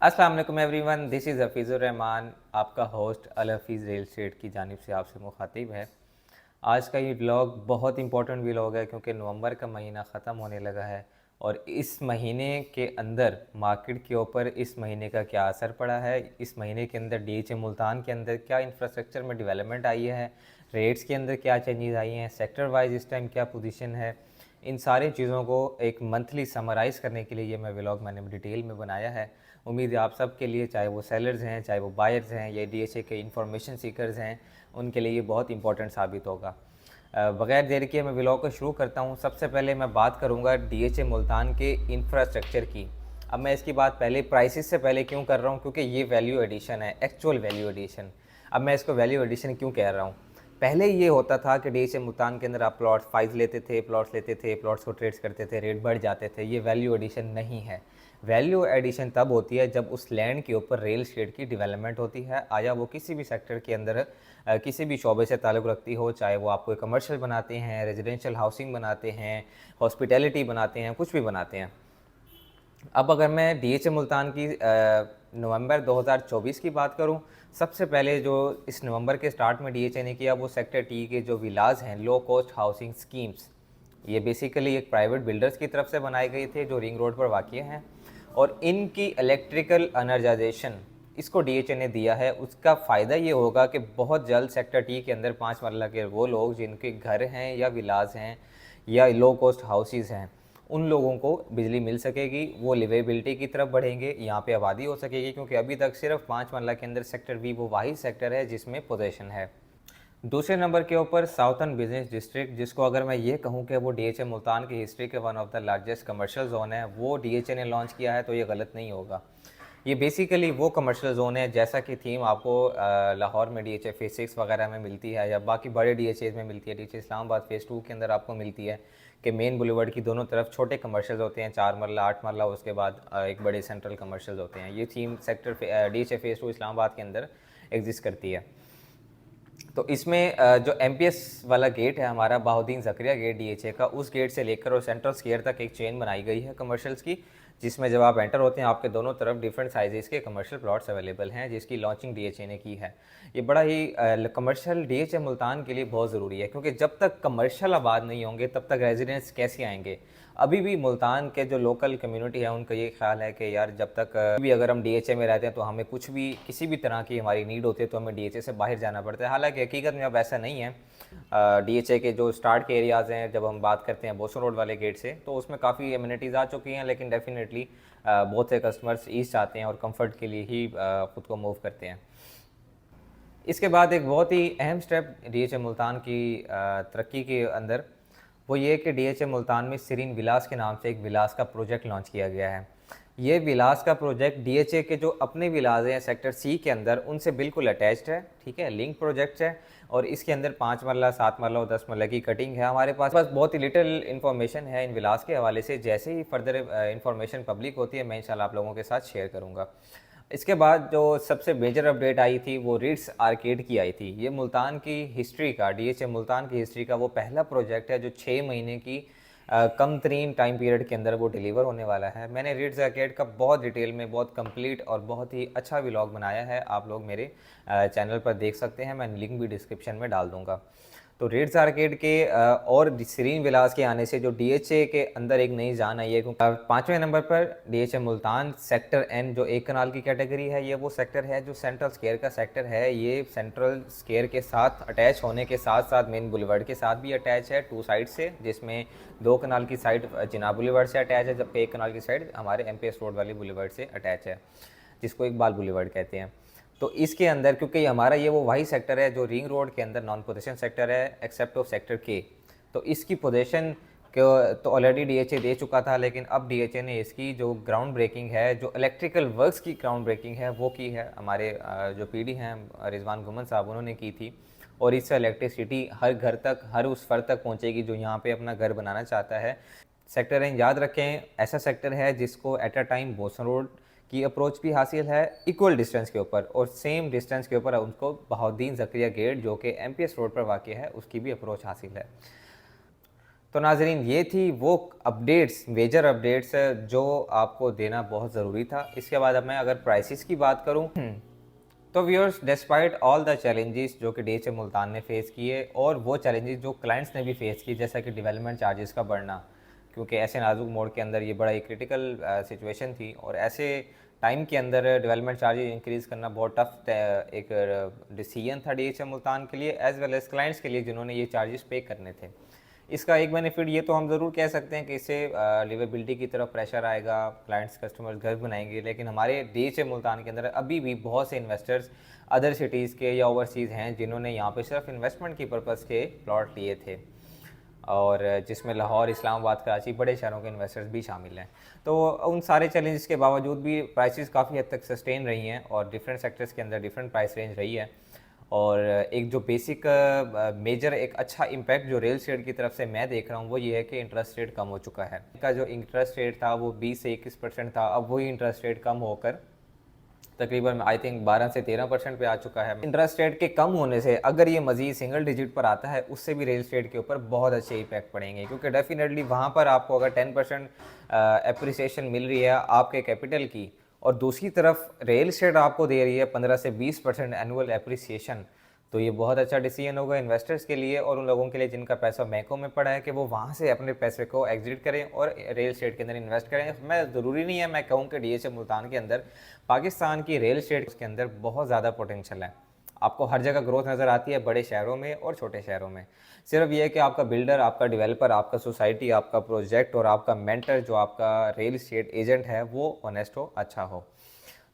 अस्सलाम वालेकुम everyone, this is हफीज़ुर Rahman, आपका होस्ट अल हफीज़ रियल एस्टेट की जानिब से आपसे मुखातिब है। आज का ये व्लॉग बहुत इंपॉर्टेंट व्लॉग है क्योंकि नवंबर का महीना ख़त्म होने लगा है और इस महीने के अंदर मार्केट के ऊपर इस महीने का क्या असर पड़ा है, इस महीने के अंदर डीएचए मुल्तान के अंदर क्या इंफ्रास्ट्रक्चर में डेवलपमेंट आई है, रेट्स के अंदर क्या चेंजेस आई हैं, सेक्टर वाइज इस टाइम क्या पोजीशन है, इन सारी चीज़ों को एक मंथली समराइज़ करने के लिए ये मैंने डिटेल में बनाया है। उम्मीद है आप सब के लिए, चाहे वो सेलर्स हैं, चाहे वो बायर्स हैं या डीएचए के इंफॉर्मेशन सीकर्स हैं, उनके लिए ये बहुत इंपॉर्टेंट साबित होगा। बगैर देर किए मैं व्लॉग को शुरू करता हूँ। सबसे पहले मैं बात करूँगा डीएचए मुल्तान के इंफ्रास्ट्रक्चर की। अब मैं इसकी बात पहले प्राइसेस से पहले क्यों कर रहा हूँ, क्योंकि ये वैल्यू एडिशन है, एक्चुअल वैल्यू एडिशन। अब मैं इसको वैल्यू एडिशन क्यों कह रहा हूँ, पहले ये होता था कि डीएचए मुल्तान के अंदर आप प्लॉट्स फाइज लेते थे, प्लॉट्स को ट्रेड्स करते थे, रेट बढ़ जाते थे। ये वैल्यू एडिशन नहीं है। वैल्यू एडिशन तब होती है जब उस लैंड के ऊपर रियल एस्टेट की डेवलपमेंट होती है, आया वो किसी भी सेक्टर के अंदर किसी भी शोबे से ताल्लुक़ रखती हो, चाहे वो आप कोई कमर्शियल बनाते हैं, रेजिडेंशियल हाउसिंग बनाते हैं, हॉस्पिटैलिटी बनाते हैं, कुछ भी बनाते हैं। अब अगर मैं डीएचए मुल्तान की नवंबर 2024 की बात करूं, सबसे पहले जो इस नवंबर के स्टार्ट में डीएचए ने किया वो सेक्टर टी के जो विलाज हैं, लो कॉस्ट हाउसिंग स्कीम्स, ये बेसिकली एक प्राइवेट बिल्डर्स की तरफ से बनाए गए थे जो रिंग रोड पर वाक़ई हैं, और इनकी इलेक्ट्रिकल एनर्जाइजेशन इसको डीएचए ने दिया है। उसका फ़ायदा ये होगा कि बहुत जल्द सेक्टर टी के अंदर 5 मरला के वो लोग जिनके घर हैं या विलाज हैं या लो कॉस्ट हाउसेस हैं, उन लोगों को बिजली मिल सकेगी, वो लिवेबिलिटी की तरफ बढ़ेंगे, यहाँ पे आबादी हो सकेगी, क्योंकि अभी तक सिर्फ 5 मरला के अंदर सेक्टर वी वो वाही सेक्टर है जिसमें पोजीशन है। दूसरे नंबर के ऊपर साउथर्न बिजनेस डिस्ट्रिक्ट, जिसको अगर मैं ये कहूँ कि वो डीएचए मुल्तान की हिस्ट्री के one of the largest commercial zone है, वो डीएचए ने लॉन्च किया है, तो ये गलत नहीं होगा। ये बेसिकली वो कमर्शियल जोन है जैसा कि थीम आपको लाहौर में डीएचए फेज 6 वगैरह में मिलती है या बाकी बड़े डीएचए में मिलती है। डीएचए इस्लामाबाद फेज़ 2 के अंदर आपको मिलती है कि मेन बुलेवर्ड की दोनों तरफ छोटे कमर्शियल होते हैं, 4 मरला 8 मरला, उसके बाद एक बड़े सेंट्रल कमर्शियल होते हैं। ये theme sector DHA phase 2 Islamabad के अंदर एग्जिस्ट करती है। तो इसमें जो एमपीएस वाला गेट है हमारा, बहाउद्दीन ज़करिया गेट डीएचए का, उस गेट से लेकर और सेंट्रल स्क्वायर तक एक चेन बनाई गई है कमर्शियल्स की, जिसमें जब आप एंटर होते हैं आपके दोनों तरफ डिफरेंट साइजेस के कमर्शियल प्लॉट्स अवेलेबल हैं, जिसकी लॉन्चिंग डीएचए ने की है। ये बड़ा ही कमर्शियल डीएचए मुल्तान के लिए बहुत ज़रूरी है, क्योंकि जब तक कमर्शियल आबाद नहीं होंगे तब तक रेजिडेंट्स कैसे आएंगे। अभी भी मुल्तान के जो लोकल कम्युनिटी है उनका ये ख्याल है कि यार जब तक भी अगर हम डीएचए में रहते हैं तो हमें कुछ भी किसी भी तरह की हमारी नीड होती है तो हमें डीएचए से बाहर जाना पड़ता है। हालांकि हकीकत में अब ऐसा नहीं है। डीएचए के जो स्टार्ट के एरियाज़ हैं, जब हम बात करते हैं बोसन रोड वाले गेट से, तो उसमें काफ़ी एमिनिटीज़ आ चुकी हैं, लेकिन डेफिनेटली बहुत से कस्टमर्स ईस्ट आते हैं और कंफर्ट के लिए ही ख़ुद को मूव करते हैं। इसके बाद एक बहुत ही अहम स्टेप डीएचए मुल्तान की तरक्की के अंदर वो ये कि डीएचए मुल्तान में सीरीन विलास के नाम से एक विलास का प्रोजेक्ट लॉन्च किया गया है। ये विलास का प्रोजेक्ट डीएचए के जो अपने विलास हैं सेक्टर सी के अंदर, उनसे बिल्कुल अटैच्ड है, ठीक है, लिंक प्रोजेक्ट है, और इसके अंदर 5 मरला 7 मरला और 10 मरला की कटिंग है। हमारे पास बहुत ही लिटिल इन्फॉर्मेशन है इन विलास के हवाले से। जैसे ही फर्दर इन्फॉर्मेशन पब्लिक होती है मैं इंशाल्लाह आप लोगों के साथ शेयर करूँगा। इसके बाद जो सबसे मेजर अपडेट आई थी वो रिट्स आर्केड की आई थी। ये मुल्तान की हिस्ट्री का, डीएचए मुल्तान की हिस्ट्री का वो पहला प्रोजेक्ट है जो 6 महीने की कम तरीन टाइम पीरियड के अंदर वो डिलीवर होने वाला है। मैंने रिट्स आर्केड का बहुत डिटेल में, बहुत कंप्लीट और बहुत ही अच्छा व्लॉग बनाया है, आप लोग मेरे चैनल पर देख सकते हैं, मैं लिंक भी डिस्क्रिप्शन में डाल दूँगा। तो रिट्स आर्केड के और सीरीन विलास के आने से जो डीएचए के अंदर एक नई जान आई है, क्योंकि 5वें नंबर पर डीएचए मुल्तान सेक्टर एन जो एक कनाल की कैटेगरी है, ये वो सेक्टर है जो सेंट्रल स्क्वायर का सेक्टर है। ये सेंट्रल स्क्वायर के साथ अटैच होने के साथ साथ मेन बुलेवर्ड के साथ भी अटैच है 2 साइड से, जिसमें 2 कनाल की साइड जिना बुलेवर्ड से अटैच है, जबकि 1 कनाल की साइड हमारे एमपीएस रोड वाली बुलेवर्ड से अटैच है, जिसको इकबाल बुलेवर्ड कहते हैं। तो इसके अंदर क्योंकि हमारा ये वो वही सेक्टर है जो रिंग रोड के अंदर नॉन पोजीशन सेक्टर है एक्सेप्ट ऑफ सेक्टर के, तो इसकी पोजीशन को तो ऑलरेडी डीएचए दे चुका था, लेकिन अब डीएचए ने इसकी जो ग्राउंड ब्रेकिंग है, जो इलेक्ट्रिकल वर्क्स की ग्राउंड ब्रेकिंग है वो की है। हमारे जो पीडी हैं रिजवान गुमन साहब, उन्होंने की थी, और इससे इलेक्ट्रिसिटी हर घर तक, हर उस फर्द तक पहुँचेगी जो यहाँ पर अपना घर बनाना चाहता है। सेक्टर एन याद रखें, ऐसा सेक्टर है जिसको at a time boson road की अप्रोच भी हासिल है इक्वल डिस्टेंस के ऊपर, और सेम डिस्टेंस के ऊपर उनको बहाउद्दीन ज़करिया गेट जो कि एमपीएस रोड पर वाक़ है उसकी भी अप्रोच हासिल है। तो नाजरीन, ये थी वो अपडेट्स, मेजर अपडेट्स जो आपको देना बहुत ज़रूरी था। इसके बाद अब मैं अगर प्राइसेस की बात करूं तो viewers, despite all the challenges जो कि DHA मुल्तान ने फेस किए और वो चैलेंजेस जो क्लाइंट्स ने भी फेस किए, जैसा कि डेवलपमेंट चार्जेस का बढ़ना, क्योंकि ऐसे नाजुक मोड के अंदर ये बड़ा एक क्रिटिकल सिचुएशन थी और ऐसे टाइम के अंदर डेवलपमेंट चार्जेस इंक्रीज़ करना बहुत टफ एक डिसीजन था DHA मुल्तान के लिए एज़ वेल एज़ क्लाइंट्स के लिए जिन्होंने ये चार्जेस पे करने थे। इसका एक बेनिफिट ये तो हम ज़रूर कह सकते हैं कि इससे लिवेबिलिटी की तरफ प्रेशर आएगा, क्लाइंट्स कस्टमर्स घर बनाएंगे, लेकिन हमारे DHA मुल्तान के अंदर अभी भी बहुत से इन्वेस्टर्स अदर सिटीज़ के या ओवरसीज़ हैं जिन्होंने यहाँ पे सिर्फ इन्वेस्टमेंट की पर्पज़ के प्लॉट लिए थे, और जिसमें लाहौर, इस्लामाबाद, कराची, बड़े शहरों के इन्वेस्टर्स भी शामिल हैं। तो उन सारे चैलेंजेस के बावजूद भी प्राइसेस काफ़ी हद तक सस्टेन रही हैं और डिफरेंट सेक्टर्स के अंदर डिफरेंट प्राइस रेंज रही है। और एक जो बेसिक मेजर एक अच्छा इम्पैक्ट जो रियल एस्टेट की तरफ से मैं देख रहा हूँ वो ये है कि इंटरेस्ट रेट कम हो चुका है। का जो इंटरेस्ट रेट था वो 20 से 21% था, अब वही इंटरेस्ट रेट कम होकर तकरीबन आई थिंक 12 से 13% पे आ चुका है। इंटरेस्ट रेट के कम होने से अगर ये मजीद सिंगल डिजिट पर आता है, उससे भी रियल एस्टेट के ऊपर बहुत अच्छे इम्पैक्ट पड़ेंगे, क्योंकि डेफिनेटली वहाँ पर आपको अगर 10% एप्रिसिएशन मिल रही है आपके कैपिटल की और दूसरी तरफ रियल एस्टेट आपको दे रही है 15 से 20% एनुअल एप्रिसिएशन, तो ये बहुत अच्छा डिसीजन होगा इन्वेस्टर्स के लिए और उन लोगों के लिए जिनका पैसा बैंकों में पड़ा है कि वो वहाँ से अपने पैसे को एग्जिट करें और रियल एस्टेट के अंदर इन्वेस्ट करें। मैं ज़रूरी नहीं है मैं कहूँ कि DHA मुल्तान के अंदर पाकिस्तान की रियल एस्टेट के अंदर बहुत ज़्यादा पोटेंशियल है। आपको हर जगह ग्रोथ नज़र आती है, बड़े शहरों में और छोटे शहरों में। सिर्फ ये है कि आपका बिल्डर, आपका डेवलपर, आपका सोसाइटी, आपका प्रोजेक्ट और आपका मेंटर जो आपका रियल एस्टेट एजेंट है वो ऑनेस्ट हो, अच्छा हो।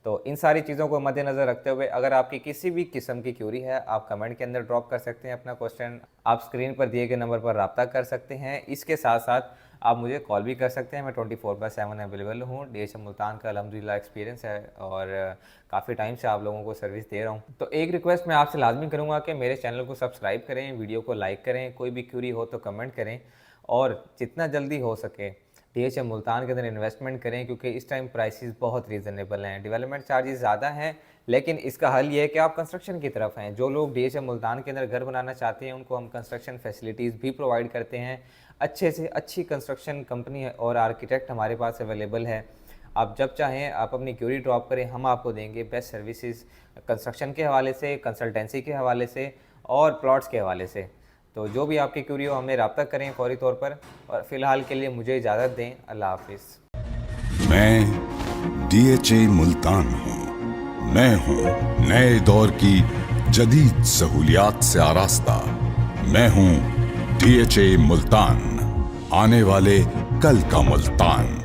तो इन सारी चीज़ों को मद्देनज़र रखते हुए अगर आपकी किसी भी किस्म की क्यूरी है, आप कमेंट के अंदर ड्रॉप कर सकते हैं अपना क्वेश्चन, आप स्क्रीन पर दिए गए नंबर पर रब्ता कर सकते हैं। इसके साथ साथ आप मुझे कॉल भी कर सकते हैं, मैं 24/7 अवेलेबल हूँ। DHA मुल्तान का अल्हम्दुलिल्लाह एक्सपीरियंस है और काफ़ी टाइम से आप लोगों को सर्विस दे रहा हूँ। तो एक रिक्वेस्ट मैं आपसे लाजमी करूँगा कि मेरे चैनल को सब्सक्राइब करें, वीडियो को लाइक करें, कोई भी क्यूरी हो तो कमेंट करें और जितना जल्दी हो सके DHA मुल्तान के अंदर इन्वेस्टमेंट करें, क्योंकि इस टाइम प्राइसेस बहुत रीज़नेबल हैं। डेवलपमेंट चार्जेस ज़्यादा हैं, लेकिन इसका हल ये है कि आप कंस्ट्रक्शन की तरफ हैं। जो लोग DHA मुल्तान के अंदर घर बनाना चाहते हैं उनको हम कंस्ट्रक्शन फैसिलिटीज़ भी प्रोवाइड करते हैं। अच्छे से अच्छी कंस्ट्रक्शन कंपनी और आर्किटेक्ट हमारे पास अवेलेबल है। आप जब चाहें आप अपनी क्यूरी ड्रॉप करें, हम आपको देंगे बेस्ट सर्विसेज कंस्ट्रक्शन के हवाले से, कंसल्टेंसी के हवाले से और प्लॉट्स के हवाले से। तो जो भी आपकी क्यूरी हो हमें रब्ता करें फौरी तौर पर, और फ़िलहाल के लिए मुझे इजाज़त दें। अल्लाह हाफिज़। मैं DHA मुल्तान हूँ। मैं हूँ नए दौर की जदीद सहूलियात से आरास्ता। मैं हूँ DHA मुल्तान, आने वाले कल का मुल्तान।